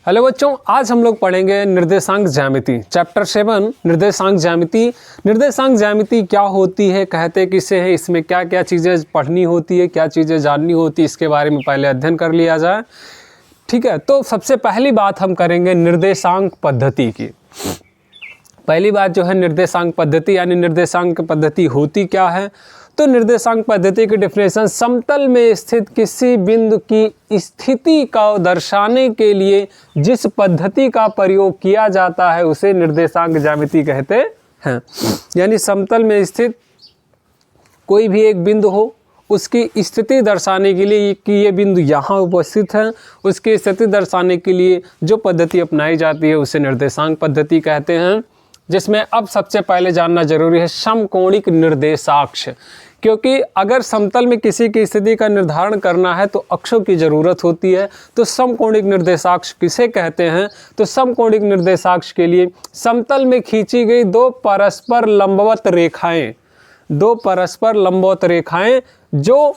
Hello बच्चों, आज हम लोग पढ़ेंगे निर्देशांक ज्यामिति चैप्टर 7 निर्देशांक ज्यामिति। निर्देशांक ज्यामिति क्या होती है, कहते किसे है, इसमें क्या क्या चीज़ें पढ़नी होती है, क्या चीज़ें जाननी होती है, इसके बारे में पहले अध्ययन कर लिया जाए। ठीक है, तो सबसे पहली बात हम करेंगे निर्देशांक पद्धति की। पहली बात जो है निर्देशांक पद्धति, यानी निर्देशांक पद्धति होती क्या है। तो निर्देशांक पद्धति की डेफिनेशन, समतल में स्थित किसी बिंदु की स्थिति का दर्शाने के लिए जिस पद्धति का प्रयोग किया जाता है उसे निर्देशांक ज्यामिति कहते हैं। यानी समतल में स्थित कोई भी एक बिंदु हो, उसकी स्थिति दर्शाने के लिए कि ये बिंदु यहाँ उपस्थित है, उसकी स्थिति दर्शाने के लिए जो पद्धति अपनाई जाती है उसे निर्देशांक पद्धति कहते हैं। जिसमें अब सबसे पहले जानना जरूरी है समकोणिक निर्देशाक्ष, क्योंकि अगर समतल में किसी की स्थिति का निर्धारण करना है तो अक्षों की ज़रूरत होती है। तो समकोणिक निर्देशाक्ष किसे कहते हैं, तो समकोणिक निर्देशाक्ष के लिए समतल में खींची गई दो परस्पर लंबवत रेखाएं जो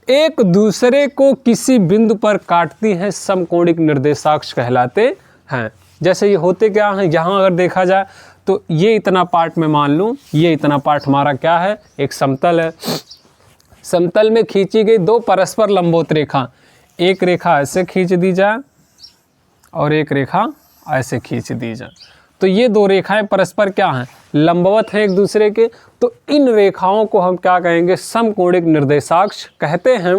एक दूसरे को किसी बिंदु पर काटती हैं समकोणिक निर्देशाक्ष कहलाते हैं। जैसे ये होते क्या हैं, यहाँ अगर देखा जाए तो ये इतना पार्ट मैं मान लूँ, ये इतना पार्ट हमारा क्या है, एक समतल है। समतल में खींची गई दो परस्पर लंबवत रेखा, एक रेखा ऐसे खींच दी जाए और एक रेखा ऐसे खींच दी जाए, तो ये दो रेखाएं परस्पर क्या हैं, लंबवत हैं एक दूसरे के। तो इन रेखाओं को हम क्या कहेंगे, समकोणिक निर्देशाक्ष कहते हैं।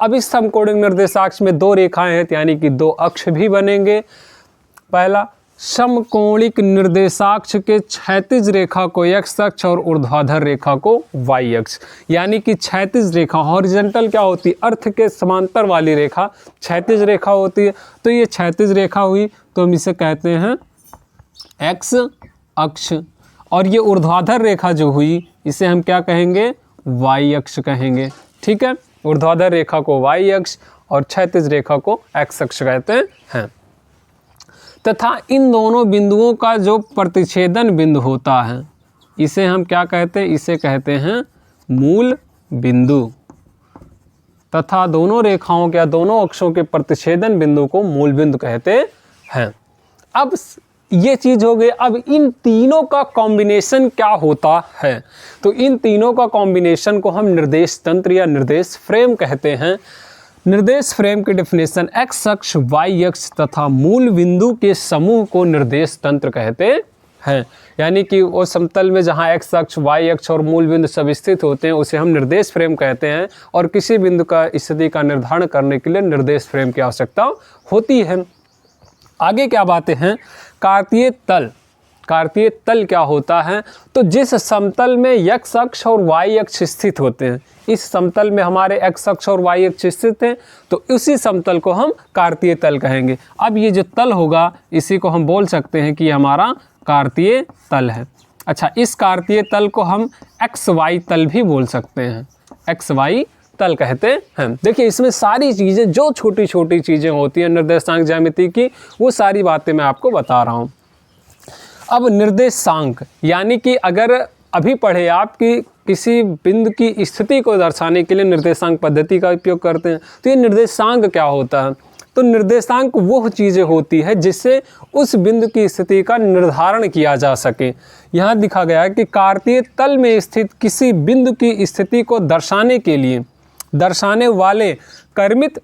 अब इस समकोणिक निर्देशाक्ष में दो रेखाएं हैं, यानी कि दो अक्ष भी बनेंगे। पहला, समकोणिक निर्देशाक्ष के क्षैतिज रेखा को x अक्ष और ऊर्ध्वाधर रेखा को y अक्ष, यानी कि क्षैतिज रेखा हॉरिजॉन्टल क्या होती है, अर्थ के समांतर वाली रेखा क्षैतिज रेखा होती है। तो ये क्षैतिज रेखा हुई तो हम इसे कहते हैं x अक्ष, और ये ऊर्ध्वाधर रेखा जो हुई इसे हम क्या कहेंगे, y अक्ष कहेंगे। ठीक है, ऊर्ध्वाधर रेखा को y अक्ष और क्षैतिज रेखा को x अक्ष कहते हैं। तथा इन दोनों बिंदुओं का जो प्रतिच्छेदन बिंदु होता है इसे हम क्या कहते हैं, इसे कहते हैं मूल बिंदु। तथा दोनों रेखाओं के या दोनों अक्षों के प्रतिच्छेदन बिंदु को मूल बिंदु कहते हैं। अब ये चीज़ हो गई। अब इन तीनों का कॉम्बिनेशन क्या होता है, तो इन तीनों का कॉम्बिनेशन को हम निर्देश तंत्र या निर्देश फ्रेम कहते हैं। निर्देश फ्रेम की डेफिनेशन, x अक्ष, y अक्ष तथा मूल बिंदु के समूह को निर्देश तंत्र कहते हैं। यानी कि वो समतल में जहाँ x अक्ष, y अक्ष और मूल बिंदु सब स्थित होते हैं उसे हम निर्देश फ्रेम कहते हैं। और किसी बिंदु का स्थिति का निर्धारण करने के लिए निर्देश फ्रेम की आवश्यकता होती है। आगे क्या बातें हैं, कार्तीय तल। कार्तीय तल क्या होता है, तो जिस समतल में x अक्ष और y अक्ष स्थित होते हैं, इस समतल में हमारे x अक्ष और y अक्ष स्थित हैं, तो उसी समतल को हम कार्तीय तल कहेंगे। अब ये जो तल होगा इसी को हम बोल सकते हैं कि ये हमारा कार्तीय तल है। अच्छा, इस कार्तीय तल को हम xy तल भी बोल सकते हैं, xy तल कहते हैं। देखिए, इसमें सारी चीज़ें जो छोटी छोटी चीज़ें होती हैं निर्देशांक ज्यामिति की, वो सारी बातें मैं आपको बता रहा हूँ। अब निर्देशांक, यानी कि अगर अभी पढ़े आप कि किसी बिंदु की स्थिति को दर्शाने के लिए निर्देशांक पद्धति का उपयोग करते हैं, तो ये निर्देशांक क्या होता है, तो निर्देशांक वो चीज़ें होती है जिससे उस बिंदु की स्थिति का निर्धारण किया जा सके। यहाँ दिखा गया है कि कार्तीय तल में स्थित किसी बिंदु की स्थिति को दर्शाने के लिए दर्शाने वाले कर्मित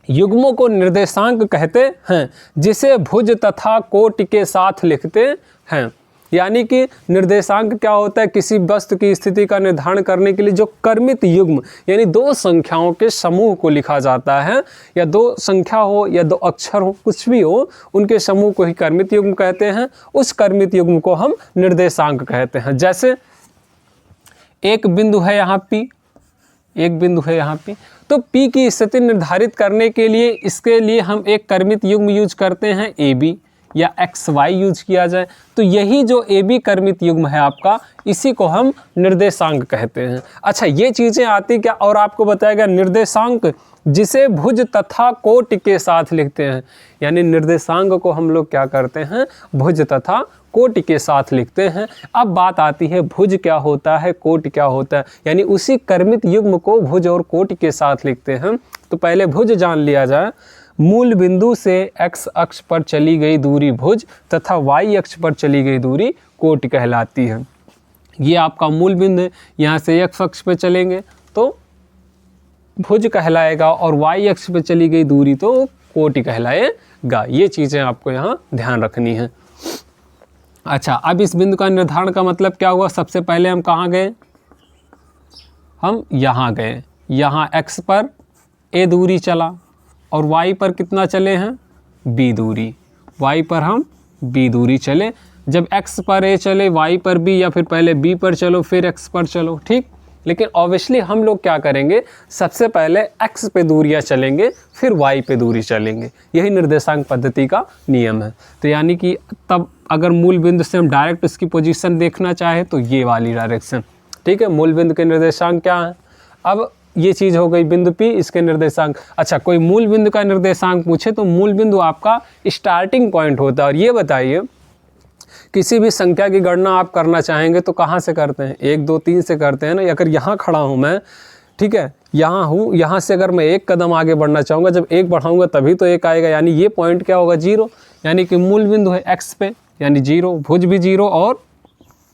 युग्मों को निर्देशांक कहते हैं, जिसे भुज तथा कोटि के साथ लिखते हैं। यानी कि निर्देशांक क्या होता है, किसी वस्तु की स्थिति का निर्धारण करने के लिए जो कर्मित युग्म यानी दो संख्याओं के समूह को लिखा जाता है, या दो संख्या हो या दो अक्षर हो, कुछ भी हो, उनके समूह को ही कर्मित युग्म कहते हैं। उस कर्मित युग्म को हम निर्देशांक कहते हैं। जैसे एक बिंदु है यहाँ P, एक बिंदु है यहाँ P, तो P की स्थिति निर्धारित करने के लिए इसके लिए हम एक कर्मित युग्म यूज करते हैं AB, या XY यूज किया जाए, तो यही जो AB कर्मित युग्म है आपका, इसी को हम निर्देशांक कहते हैं। अच्छा, ये चीज़ें आती क्या, और आपको बताया गया निर्देशांक जिसे भुज तथा कोटि के साथ लिखते हैं, यानी निर्देशांक को हम लोग क्या करते हैं, भुज तथा कोटि के साथ लिखते हैं। अब बात आती है भुज क्या होता है, कोटि क्या होता है, यानी उसी कर्मित युग्म को भुज और कोटि के साथ लिखते हैं। तो पहले भुज जान लिया जाए। मूल बिंदु से x अक्ष पर चली गई दूरी भुज तथा y अक्ष पर चली गई दूरी कोटि कहलाती है। ये आपका मूल बिंदु है, यहाँ से x अक्ष पे चलेंगे तो भुज कहलाएगा और y अक्ष पे चली गई दूरी तो कोटि कहलाएगा। ये चीज़ें आपको यहाँ ध्यान रखनी है। अच्छा, अब इस बिंदु का निर्धारण का मतलब क्या हुआ? सबसे पहले हम कहाँ गए? हम यहाँ गए, यहाँ x पर a दूरी चला और y पर कितना चले हैं? b दूरी। y पर हम b दूरी चले। जब x पर a चले, y पर b, या फिर पहले b पर चलो फिर x पर चलो, ठीक। लेकिन ऑब्वियसली हम लोग क्या करेंगे? सबसे पहले x पे दूरियां चलेंगे फिर y पे दूरी चलेंगे। यही निर्देशांक पद्धति का नियम है। तो यानी कि तब अगर मूल बिंदु से हम डायरेक्ट उसकी पोजीशन देखना चाहे तो ये वाली डायरेक्शन, ठीक है। मूल बिंदु के निर्देशांक क्या है? अब ये चीज़ हो गई बिंदु P, इसके निर्देशांक। अच्छा, कोई मूल बिंदु का निर्देशांक पूछे तो मूल बिंदु आपका स्टार्टिंग पॉइंट होता है। और ये बताइए, किसी भी संख्या की गणना आप करना चाहेंगे तो कहाँ से करते हैं? 1 2 3 से करते हैं ना। अगर यहाँ खड़ा हूँ मैं, ठीक है, यहाँ हूँ, यहाँ से अगर मैं 1 कदम आगे बढ़ना चाहूँगा, जब 1 बढ़ाऊँगा तभी तो 1 आएगा, यानी ये पॉइंट क्या होगा? 0। यानी कि मूल बिंदु है x पे, यानी 0, भुज भी 0 और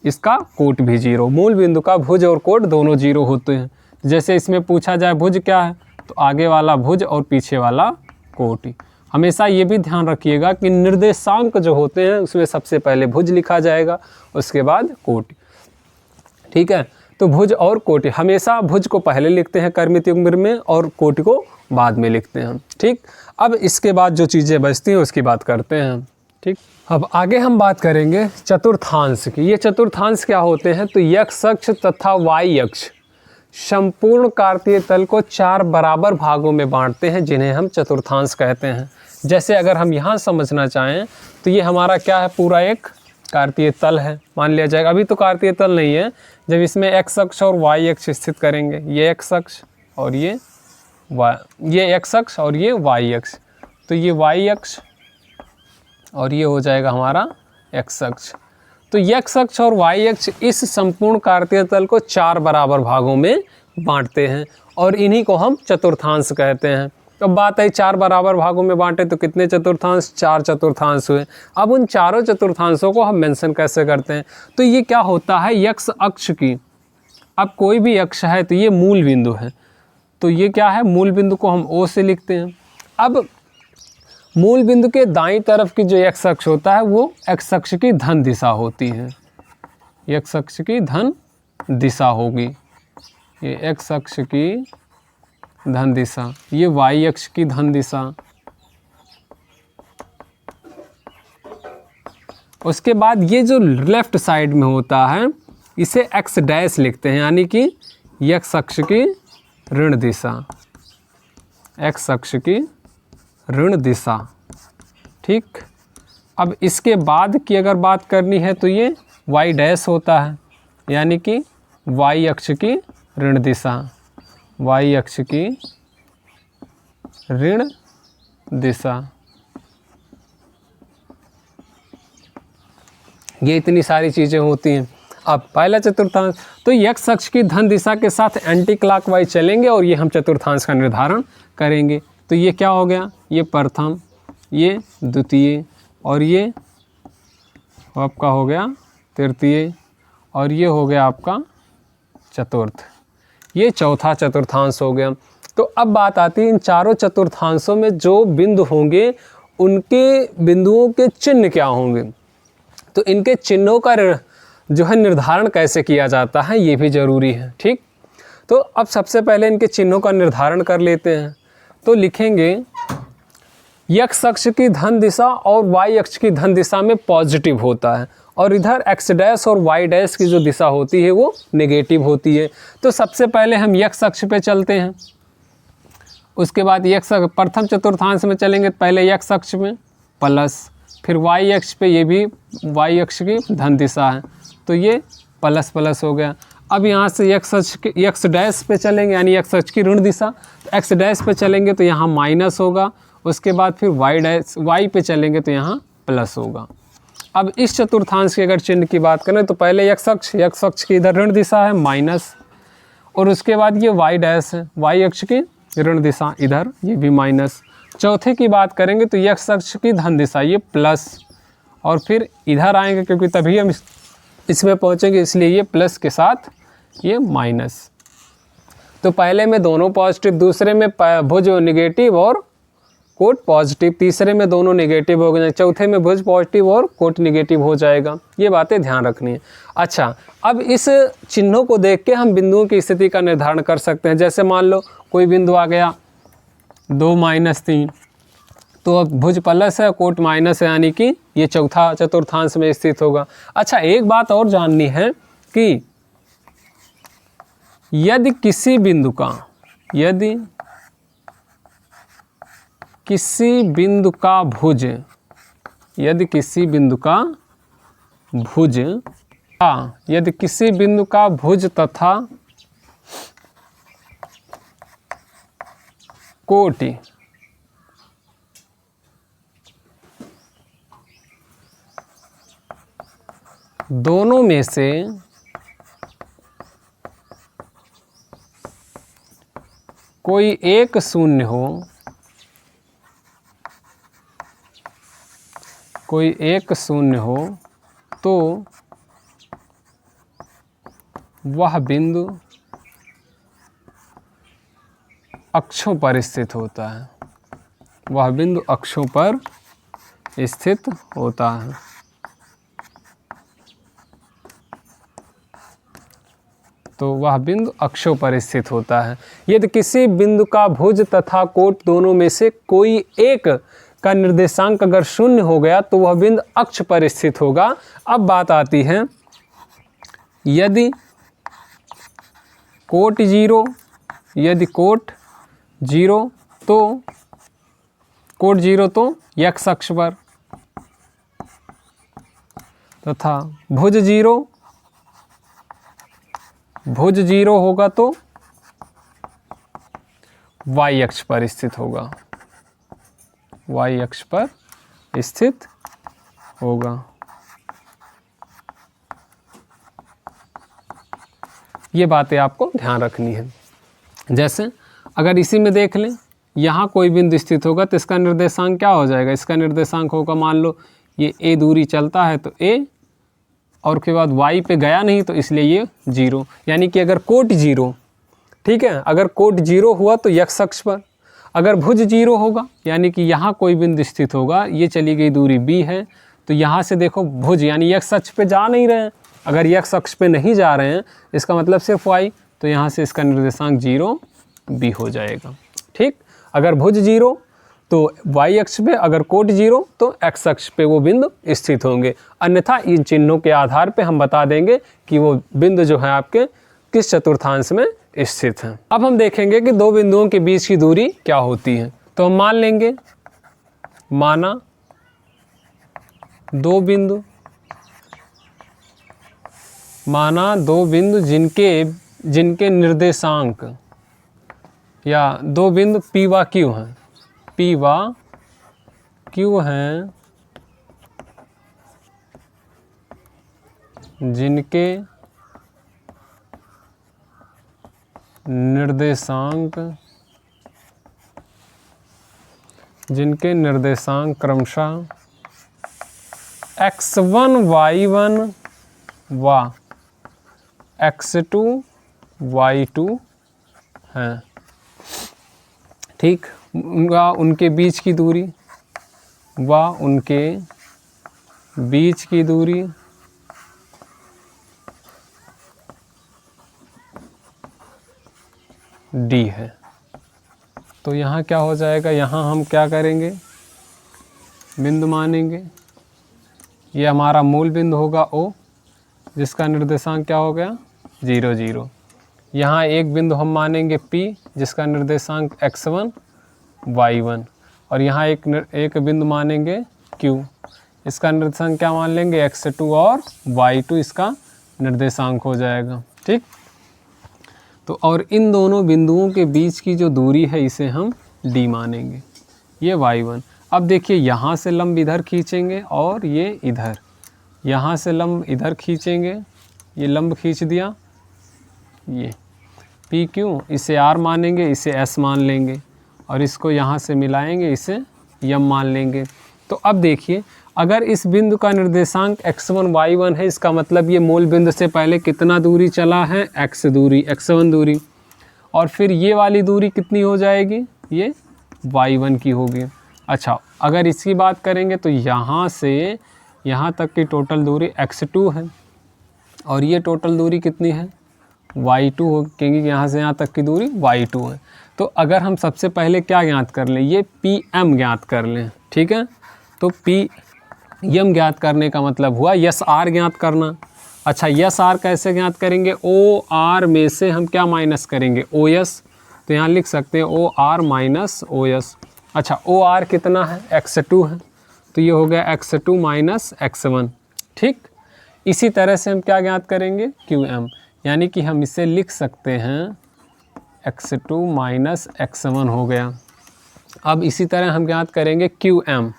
इसका कोट भी 0। मूल बिंदु का भुज और कोट दोनों 0 होते हैं। जैसे इसमें पूछा जाए भुज क्या है, तो आगे वाला भुज और पीछे वाला कोटि। हमेशा ये भी ध्यान रखिएगा कि निर्देशांक जो होते हैं उसमें सबसे पहले भुज लिखा जाएगा, उसके बाद कोटि, ठीक है। तो भुज और कोटि, हमेशा भुज को पहले लिखते हैं कर्मित युग्म में और कोटि को बाद में लिखते हैं, ठीक। अब इसके बाद जो चीज़ें बचती हैं उसकी बात करते हैं, ठीक। अब आगे हम बात करेंगे चतुर्थांश की। ये चतुर्थांश क्या होते हैं? तो x अक्ष तथा y अक्ष संपूर्ण कार्तीय तल को 4 बराबर भागों में बांटते हैं, जिन्हें हम चतुर्थांश कहते हैं। जैसे अगर हम यहाँ समझना चाहें तो ये हमारा क्या है? पूरा एक कार्तीय तल है, मान लिया जाएगा। अभी तो कार्तीय तल नहीं है, जब इसमें x अक्ष और y अक्ष स्थित करेंगे, ये x अक्ष और ये x अक्ष और ये y अक्ष, तो ये y अक्ष और ये हो जाएगा हमारा x अक्ष। तो x अक्ष और y अक्ष इस संपूर्ण कार्तीय तल को 4 बराबर भागों में बांटते हैं और इन्हीं को हम चतुर्थांश कहते हैं। अब बात है 4 बराबर भागों में बांटे तो कितने चतुर्थांश? 4 चतुर्थांश हुए। अब उन चारों चतुर्थांशों को हम मेंशन कैसे करते हैं? तो ये क्या होता है? x अक्ष की, अब कोई भी अक्ष है तो ये मूल बिंदु है, तो ये क्या है? मूल बिंदु को हम O से लिखते हैं। अब मूल बिंदु के दाईं तरफ की जो x अक्ष होता है वो x अक्ष की धन दिशा होती है, x अक्ष की धन दिशा होगी। ये x अक्ष की धन दिशा, ये y अक्ष की धन दिशा। उसके बाद ये जो लेफ्ट साइड में होता है इसे x डैश लिखते हैं, यानी कि x अक्ष की ऋण दिशा, x अक्ष की ऋण दिशा, ठीक। अब इसके बाद की अगर बात करनी है तो ये y डैश होता है, यानी कि y अक्ष की ऋण दिशा, y अक्ष की ऋण दिशा। ये इतनी सारी चीज़ें होती हैं। अब पहला चतुर्थांश, तो x अक्ष की धन दिशा के साथ एंटी क्लॉकवाइज चलेंगे और ये हम चतुर्थांश का निर्धारण करेंगे। तो ये क्या हो गया? ये प्रथम, ये द्वितीय और ये आपका हो गया तृतीय और ये हो गया आपका चतुर्थ। ये चौथा चतुर्थांश हो गया। तो अब बात आती है इन चारों चतुर्थांशों में जो बिंदु होंगे उनके बिंदुओं के चिन्ह क्या होंगे। तो इनके चिन्हों का जो है निर्धारण कैसे किया जाता है ये भी ज़रूरी है, ठीक। तो अब सबसे पहले इनके चिन्हों का निर्धारण कर लेते हैं। तो लिखेंगे x अक्ष की धन दिशा और y अक्ष की धन दिशा में पॉजिटिव होता है और इधर x डैश और y डैश की जो दिशा होती है वो नेगेटिव होती है। तो सबसे पहले हम x अक्ष पे चलते हैं, उसके बाद x प्रथम चतुर्थांश में चलेंगे, पहले x अक्ष में प्लस, फिर y अक्ष पे ये भी y अक्ष की धन दिशा है तो ये प्लस प्लस हो गया। अब यहाँ से x डैश पे चलेंगे, यानी x अक्ष की ऋण दिशा, तो x डैश पे चलेंगे तो यहाँ माइनस होगा, उसके बाद फिर y पे चलेंगे तो यहाँ प्लस होगा। अब इस चतुर्थांश के अगर चिन्ह की बात करें तो पहले x अक्ष की इधर ऋण दिशा है माइनस, और उसके बाद ये y डैश है, y अक्ष की ऋण दिशा इधर ये भी माइनस। चौथे की बात करेंगे तो x अक्ष की धन दिशा ये प्लस, और फिर इधर आएंगे क्योंकि तभी हम इसमें पहुंचेंगे, इसलिए ये प्लस के साथ ये माइनस। तो पहले में दोनों पॉजिटिव, दूसरे में भुज निगेटिव और कोट पॉजिटिव, तीसरे में दोनों नेगेटिव हो गए, चौथे में भुज पॉजिटिव और कोट नेगेटिव हो जाएगा। ये बातें ध्यान रखनी है। अच्छा, अब इस चिन्हों को देख के हम बिंदुओं की स्थिति का निर्धारण कर सकते हैं। जैसे मान लो कोई बिंदु आ गया 2 - 3, तो अब भुज प्लस है, कोट माइनस है, यानी कि ये चौथा चतुर्थांश में स्थित होगा। अच्छा, एक बात और जाननी है कि यदि किसी बिंदु का भुज, यदि किसी बिंदु का भुज तथा कोटि दोनों में से कोई एक शून्य हो, तो वह बिंदु अक्षों पर स्थित होता है। वह बिंदु अक्षों पर स्थित होता है। तो वह बिंदु अक्षों पर स्थित होता है। यदि किसी बिंदु का भुज तथा कोट दोनों में से कोई एक का निर्देशांक अगर शून्य हो गया तो वह बिंदु अक्ष पर स्थित होगा। अब बात आती है, यदि कोट जीरो तो x अक्ष पर, तथा भुज जीरो होगा तो y अक्ष पर स्थित होगा। y अक्ष पर स्थित होगा। ये बातें आपको ध्यान रखनी है। जैसे अगर इसी में देख लें, यहाँ कोई बिंदु स्थित होगा तो इसका निर्देशांक क्या हो जाएगा? इसका निर्देशांक होगा, मान लो ये a दूरी चलता है तो a, और उसके बाद y पे गया नहीं तो इसलिए ये 0, यानी कि अगर कोट 0, ठीक है, अगर कोट 0 हुआ तो x अक्ष पर, अगर भुज 0 होगा यानी कि यहाँ कोई बिंदु स्थित होगा, ये चली गई दूरी b है, तो यहाँ से देखो भुज यानी x अक्ष पे जा नहीं रहे हैं। अगर x अक्ष पे नहीं जा रहे हैं इसका मतलब सिर्फ y, तो यहाँ से इसका निर्देशांक 0 b हो जाएगा। ठीक, अगर भुज 0 तो y अक्ष पे, अगर कोट 0 तो x अक्ष पे वो बिंदु स्थित होंगे। अन्यथा इन चिन्हों के आधार पे हम बता देंगे कि वो बिंदु जो है आपके किस चतुर्थांश में स्थित हैं। अब हम देखेंगे कि दो बिंदुओं के बीच की दूरी क्या होती है। तो हम मान लेंगे, माना दो बिंदु जिनके निर्देशांक, या दो बिंदु P व Q हैं, जिनके निर्देशांक क्रमशः x1 y1 व x2 y2 हैं। ठीक, उनके बीच की दूरी d है। तो यहाँ क्या हो जाएगा, यहाँ हम क्या करेंगे, बिंदु मानेंगे। ये हमारा मूल बिंदु होगा O, जिसका निर्देशांक क्या हो गया 0 0। यहाँ एक बिंदु हम मानेंगे P, जिसका निर्देशांक x1 y1, और यहाँ एक बिंदु मानेंगे Q, इसका निर्देशांक क्या मान लेंगे x2 और y2 इसका निर्देशांक हो जाएगा। ठीक, तो और इन दोनों बिंदुओं के बीच की जो दूरी है इसे हम d मानेंगे, ये y1। अब देखिए, यहाँ से लंब इधर खींचेंगे और ये इधर, यहाँ से लंब इधर खींचेंगे, ये लंब खींच दिया, ये PQ, इसे R मानेंगे, इसे S मान लेंगे, और इसको यहाँ से मिलाएंगे, इसे यम मान लेंगे। तो अब देखिए, अगर इस बिंदु का निर्देशांक x1 y1 है, इसका मतलब ये मूल बिंदु से पहले कितना दूरी चला है, x दूरी, x1 दूरी, और फिर ये वाली दूरी कितनी हो जाएगी, ये y1 की होगी। अच्छा, अगर इसकी बात करेंगे तो यहाँ से यहाँ तक की टोटल दूरी x2 है, और ये टोटल दूरी कितनी है, y2 हो, क्योंकि यहाँ से यहाँ तक की दूरी y2 है। तो अगर हम सबसे पहले क्या ज्ञात कर लें, ये PM ज्ञात कर लें, ठीक है। तो PM ज्ञात करने का मतलब हुआ यस आर ज्ञात करना। अच्छा, यस आर कैसे ज्ञात करेंगे, ओ आर में से हम क्या माइनस करेंगे, ओ एस। तो यहाँ लिख सकते हैं O R minus O S. अच्छा, ओ आर कितना है, x2 है, तो ये हो गया x2 माइनस x1, ठीक। इसी तरह से हम क्या ज्ञात करेंगे, QM, यानी कि हम इसे लिख सकते हैं x2 माइनस x1 हो गया। अब इसी तरह हम ज्ञात करेंगे QM,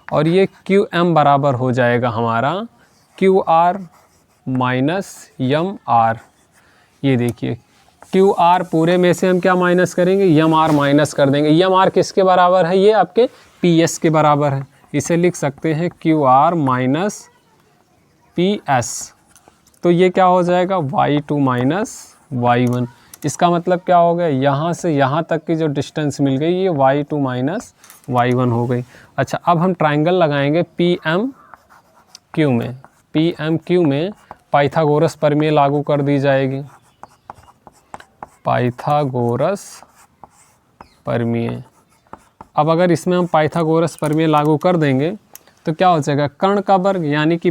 और ये QM बराबर हो जाएगा हमारा QR माइनस MR। ये देखिए, QR पूरे में से हम क्या माइनस करेंगे, MR माइनस कर देंगे। MR किसके बराबर है, ये आपके PS के बराबर है। इसे लिख सकते हैं QR माइनस PS। तो ये क्या हो जाएगा, y2 माइनस y1। इसका मतलब क्या हो गया, यहाँ से यहाँ तक की जो डिस्टेंस मिल गई ये y2 माइनस y1 हो गई। अच्छा, अब हम ट्रायंगल लगाएंगे PMQ में। PMQ में पाइथागोरस प्रमेय लागू कर दी जाएगी, पाइथागोरस प्रमेय। अब अगर इसमें हम पाइथागोरस प्रमेय लागू कर देंगे तो क्या हो जाएगा, कर्ण का वर्ग यानी कि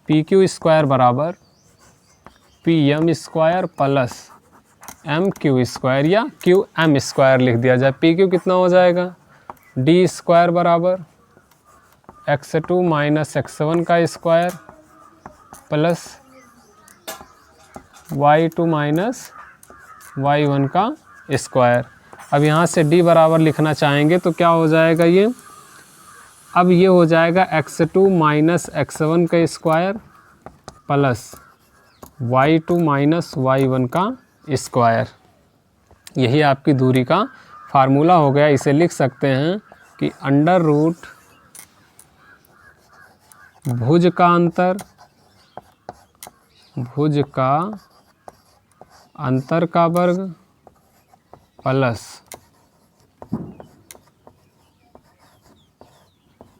PQ स्क्वायर बराबर PM square plus MQ square, या QM स्क्वायर लिख दिया जाए। PQ कितना हो जाएगा, D स्क्वायर बराबर x2 माइनस x1 का square plus y2 minus y1 का स्क्वायर। अब यहाँ से D बराबर लिखना चाहेंगे तो क्या हो जाएगा ये, अब ये हो जाएगा x2 माइनस x1 का square plus y2 minus y1 का स्क्वायर। यही आपकी दूरी का फार्मूला हो गया। इसे लिख सकते हैं कि अंडर रूट भुज का अंतर का वर्ग प्लस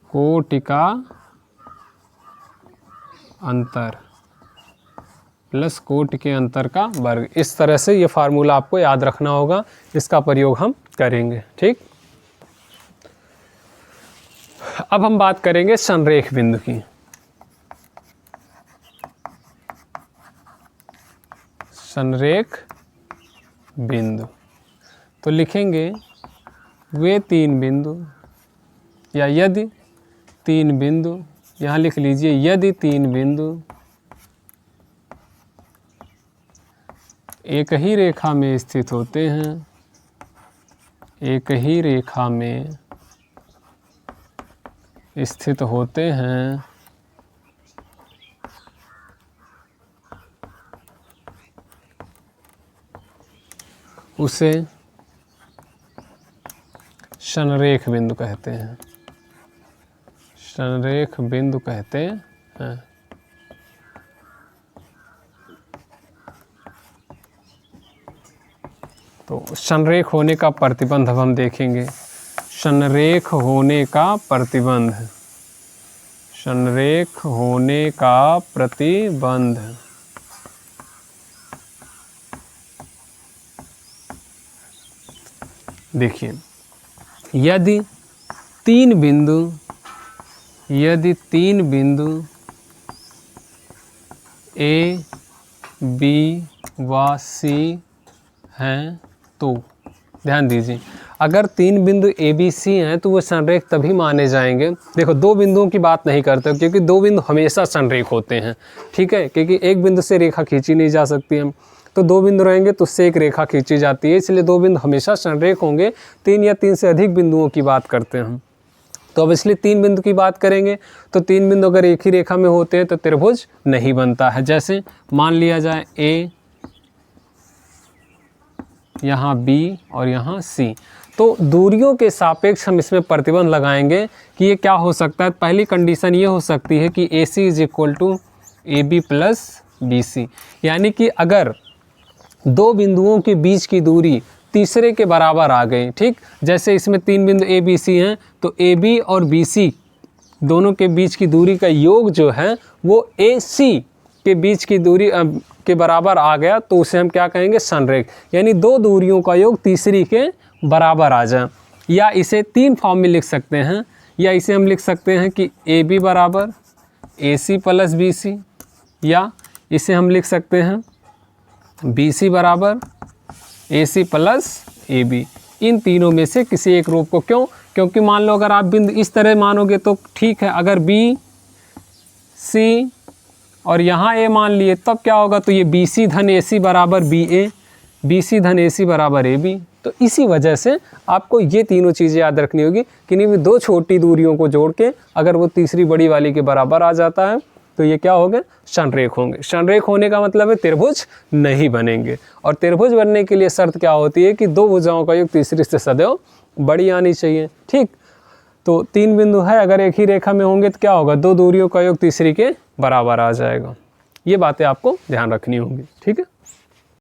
कोटि का अंतर प्लस कोटि के अंतर का वर्ग। इस तरह से ये फार्मूला आपको याद रखना होगा, इसका प्रयोग हम करेंगे, ठीक। अब हम बात करेंगे संरेख बिंदु की। संरेख बिंदु तो लिखेंगे वे तीन बिंदु, या यदि तीन बिंदु, यहाँ लिख लीजिए यदि तीन बिंदु एक ही रेखा में स्थित होते हैं, एक ही रेखा में स्थित होते हैं, उसे संरेख बिंदु कहते हैं, संरेख बिंदु कहते हैं। तो संरेख होने का प्रतिबंध अब हम देखेंगे। संरेख होने का प्रतिबंध, संरेख होने का प्रतिबंध। देखिए, यदि तीन बिंदु A, B व C हैं तो ध्यान दीजिए, अगर तीन बिंदु A, B, C हैं तो वो संरेख तभी माने जाएंगे। देखो, दो बिंदुओं की बात नहीं करते क्योंकि दो बिंदु हमेशा संरेख होते हैं, ठीक है, क्योंकि एक बिंदु से रेखा खींची नहीं जा सकती है। तो दो बिंदु रहेंगे तो उससे एक रेखा खींची जाती है, इसलिए दो बिंदु हमेशा संरेख होंगे। तीन या तीन से अधिक बिंदुओं की बात करते हैं हम, तो अब इसलिए तीन बिंदु की बात करेंगे तो तीन बिंदु अगर एक ही रेखा में होते हैं तो त्रिभुज नहीं बनता है। जैसे मान लिया जाए यहाँ B और यहाँ C। तो दूरियों के सापेक्ष हम इसमें प्रतिबंध लगाएंगे कि ये क्या हो सकता है। पहली कंडीशन ये हो सकती है कि AC is equal to AB plus BC, यानी कि अगर दो बिंदुओं के बीच की दूरी तीसरे के बराबर आ गई, ठीक, जैसे इसमें 3 बिंदु ABC हैं, तो AB और BC दोनों के बीच की दूरी का योग जो है वो AC के बीच की दूरी के बराबर आ गया, तो उसे हम क्या कहेंगे, संरेख, यानी दो दूरियों का योग तीसरी के बराबर आ जाए। या इसे 3 फॉर्म में लिख सकते हैं, या इसे हम लिख सकते हैं कि AB बराबर AC प्लस BC, या इसे हम लिख सकते हैं BC बराबर AC प्लस AB। इन तीनों में से किसी एक रूप को, क्यों, क्योंकि मान लो अगर आप बिंदु इस तरह मानोगे तो ठीक है, अगर BC और यहाँ A मान लिए तब क्या होगा, तो ये BC धन AC बराबर BA, BC धन AC बराबर AB। तो इसी वजह से आपको ये तीनों चीज़ें याद रखनी होगी कि नहीं, दो छोटी दूरियों को जोड़ के अगर वो तीसरी बड़ी वाली के बराबर आ जाता है तो ये क्या होंगे, संरेख होंगे। संरेख होने का मतलब है त्रिभुज नहीं बनेंगे, और त्रिभुज बनने के लिए शर्त क्या होती है कि दो भुजाओं का योग तीसरी से सदैव बड़ी आनी चाहिए, ठीक। तो 3 बिंदु है, अगर एक ही रेखा में होंगे तो क्या होगा, दो दूरियों का योग तीसरी के बराबर आ जाएगा। ये बातें आपको ध्यान रखनी होंगी, ठीक है।